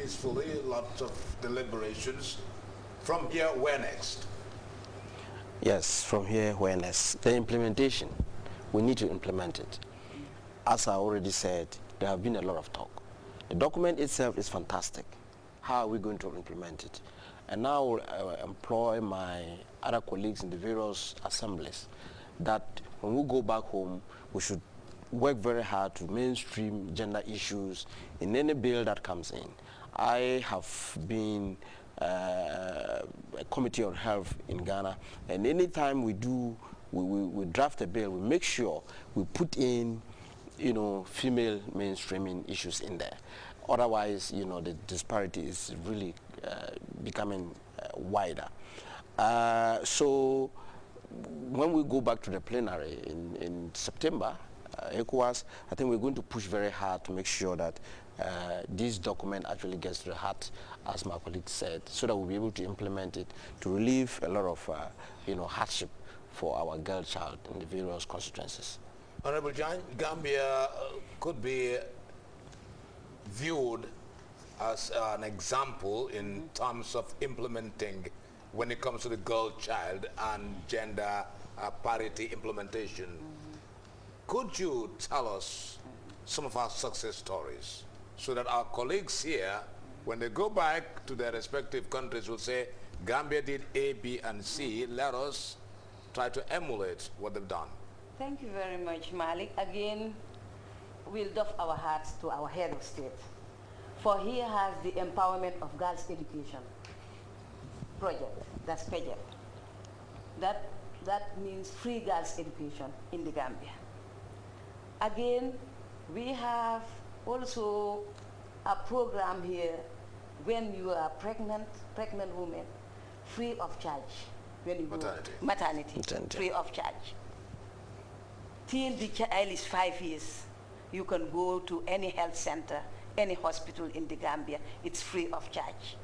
peacefully, lots of deliberations. From here, where next? Yes, from here, where next? The implementation. We need to implement it. As I already said, there have been a lot of talk. The document itself is fantastic. How are we going to implement it? And now I will employ my other colleagues in the various assemblies that when we go back home, we should work very hard to mainstream gender issues in any bill that comes in. I have been a committee on health in Ghana, and anytime we draft a bill, we make sure we put in, female mainstreaming issues in there. Otherwise, the disparity is really becoming wider. So when we go back to the plenary in September, ECOWAS, I think we're going to push very hard to make sure that this document actually gets to the heart, as my colleague said, so that we'll be able to implement it to relieve a lot of hardship for our girl child in the various constituencies. Honorable John, Gambia could be viewed as an example in terms of implementing when it comes to the girl child and gender parity implementation. Could you tell us some of our success stories so that our colleagues here, when they go back to their respective countries, will say, Gambia did A, B, and C, let us try to emulate what they've done? Thank you very much, Malik. Again, we'll doff our hats to our head of state. For he has the empowerment of girls' education project, that's PEJET. That means free girls' education in the Gambia. Again, we have also a program here when you are pregnant woman, free of charge. When you maternity, free of charge. Till the child is 5 years, you can go to any health center, any hospital in the Gambia, it's free of charge.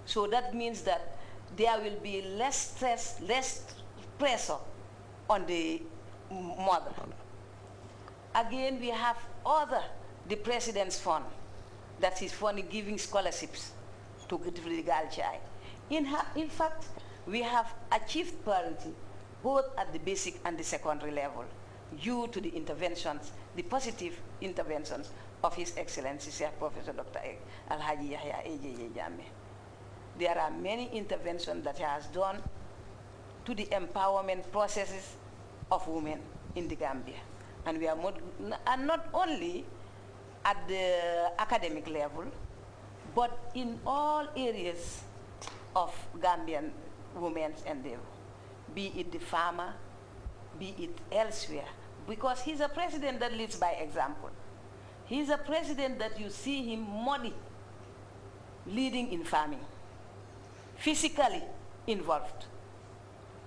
So that means that there will be less stress, less pressure on the mother. Again, we have the President's Fund, that is for giving scholarships to the girl child. In fact, we have achieved parity both at the basic and the secondary level due to the interventions, the positive interventions of His Excellency Sir Professor Dr. Alhaji Yahya A.J.J. Jammeh. There are many interventions that he has done to the empowerment processes of women in the Gambia. And we are not only at the academic level, but in all areas of Gambian women's endeavor, be it the farmer, be it elsewhere, because he's a president that leads by example. He's a president that you see him leading in farming, physically involved.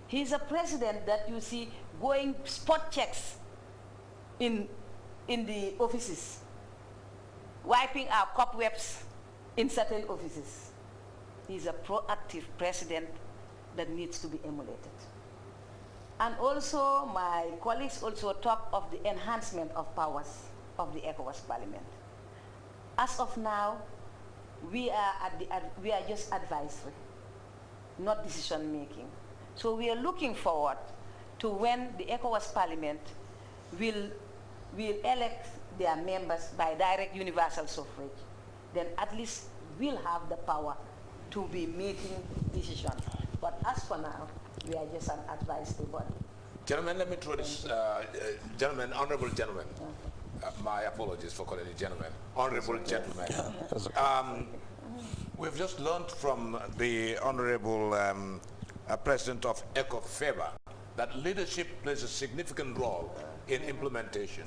He's a president that you see going spot checks in the offices, wiping our cobwebs in certain offices. He's a proactive president that needs to be emulated. And also, my colleagues also talk of the enhancement of powers of the ECOWAS Parliament. As of now, we are just advisory, not decision making. So we are looking forward to when the ECOWAS Parliament will elect their members by direct universal suffrage. Then at least we'll have the power to be making decisions. But as for now, we are just an advisory body. Gentlemen, let me throw this, gentlemen, honorable gentlemen. My apologies for calling you gentlemen. Honorable gentlemen. We've just learned from the honorable president of ECOFEBA that leadership plays a significant role in implementation.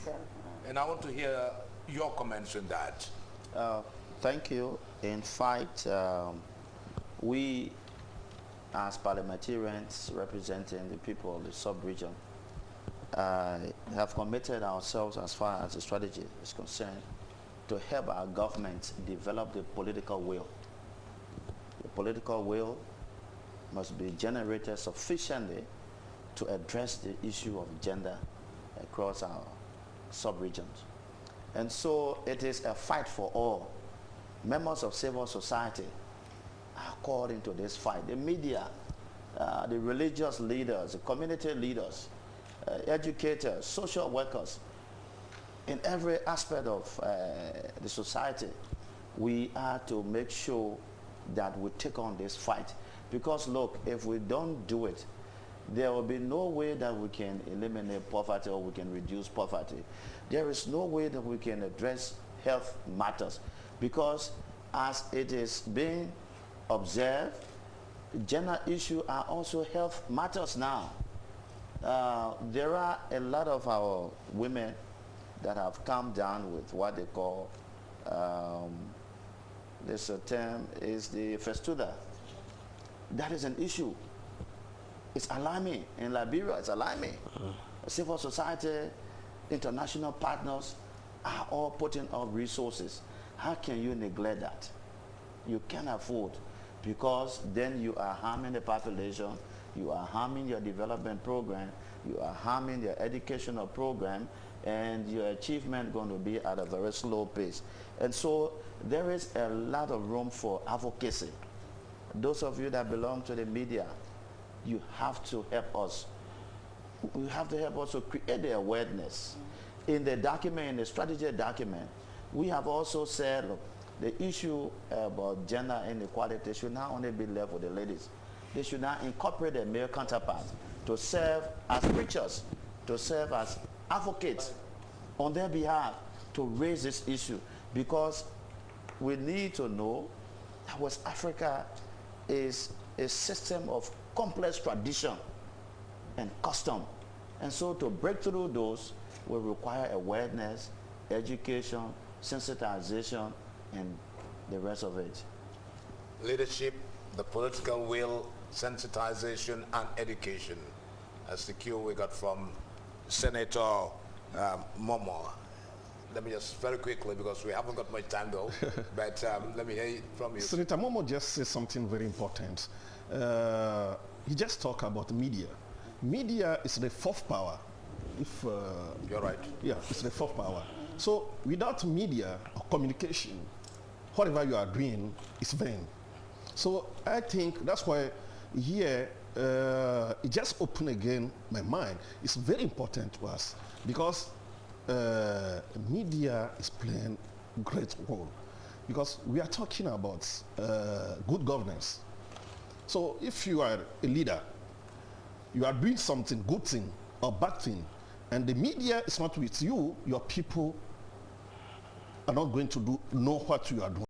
And I want to hear your comments on that. Thank you. In fact, we as parliamentarians representing the people of the sub-region have committed ourselves, as far as the strategy is concerned, to help our government develop the political will. The political will must be generated sufficiently to address the issue of gender across our sub-regions. And so it is a fight for all members of civil society are called into this fight. The media, the religious leaders, the community leaders, educators, social workers, in every aspect of the society, we are to make sure that we take on this fight. Because look, if we don't do it, there will be no way that we can eliminate poverty or we can reduce poverty. There is no way that we can address health matters, because as it is being observed, gender issues are also health matters now. There are a lot of our women that have come down with what they call, this term is the fistula. That is an issue. It's alarming. In Liberia, it's alarming. Civil society, international partners are all putting up resources. How can you neglect that? You can't afford, because then you are harming the population, you are harming your development program, you are harming your educational program, and your achievement going to be at a very slow pace. And so there is a lot of room for advocacy. Those of you that belong to the media, you have to help us. You have to help us to create the awareness. In the document, in the strategy document, we have also said, look, the issue about gender inequality should not only be left with the ladies. They should not incorporate their male counterparts to serve as preachers, to serve as advocates on their behalf to raise this issue, because we need to know that West Africa is a system of complex tradition and custom. And so to break through those will require awareness, education, sensitization, and the rest of it. Leadership, the political will, sensitization, and education. That's the cue we got from Senator Momo. Let me just very quickly, because we haven't got much time though, but let me hear it from you. Senator Momo just said something very important. He just talked about media. Media is the fourth power. If you're right. Yeah, it's the fourth power. So without media or communication, whatever you are doing is vain. So I think that's why here it just opened again my mind. It's very important to us, because media is playing a great role, because we are talking about good governance. So if you are a leader, you are doing something, good thing or bad thing, and the media is not with you, your people are not going to know what you are doing.